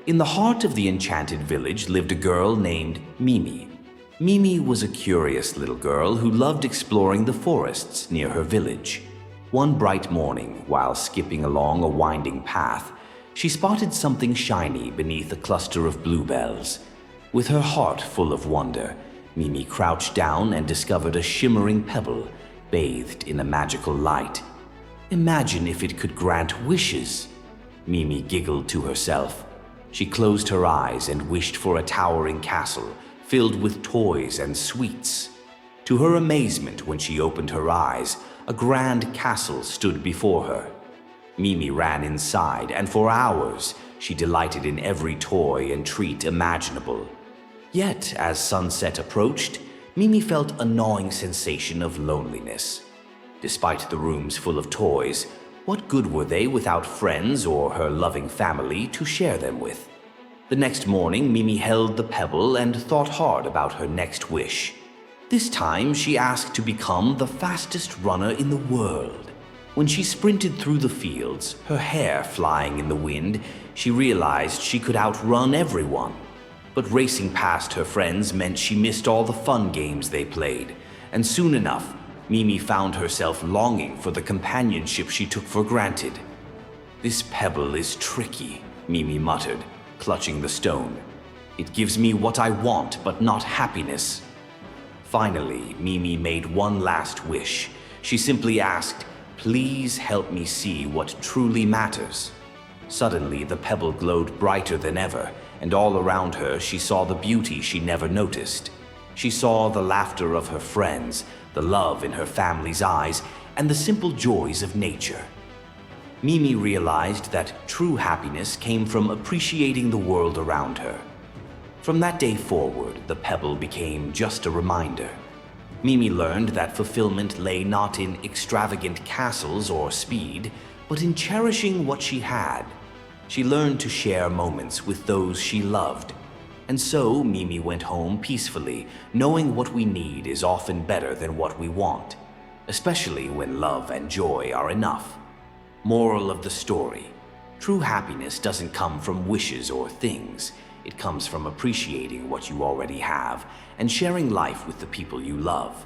In the heart of the enchanted village lived a girl named Mimi. Mimi was a curious little girl who loved exploring the forests near her village. One bright morning, while skipping along a winding path, she spotted something shiny beneath a cluster of bluebells. With her heart full of wonder, Mimi crouched down and discovered a shimmering pebble bathed in a magical light. Imagine if it could grant wishes. Mimi giggled to herself. She closed her eyes and wished for a towering castle filled with toys and sweets. To her amazement, when she opened her eyes, a grand castle stood before her. Mimi ran inside, and for hours she delighted in every toy and treat imaginable. Yet, as sunset approached, Mimi felt a gnawing sensation of loneliness. Despite the rooms full of toys, what good were they without friends or her loving family to share them with? The next morning, Mimi held the pebble and thought hard about her next wish. This time, she asked to become the fastest runner in the world. When she sprinted through the fields, her hair flying in the wind, she realized she could outrun everyone. But racing past her friends meant she missed all the fun games they played, and soon enough, Mimi found herself longing for the companionship she took for granted. "This pebble is tricky," Mimi muttered, clutching the stone. "It gives me what I want, but not happiness." Finally, Mimi made one last wish. She simply asked, "Please help me see what truly matters." Suddenly, the pebble glowed brighter than ever, and all around her she saw the beauty she never noticed. She saw the laughter of her friends, the love in her family's eyes, and the simple joys of nature. Mimi realized that true happiness came from appreciating the world around her. From that day forward, the pebble became just a reminder. Mimi learned that fulfillment lay not in extravagant castles or speed, but in cherishing what she had. She learned to share moments with those she loved. And so Mimi went home peacefully, knowing what we need is often better than what we want, especially when love and joy are enough. Moral of the story: true happiness doesn't come from wishes or things. It comes from appreciating what you already have and sharing life with the people you love.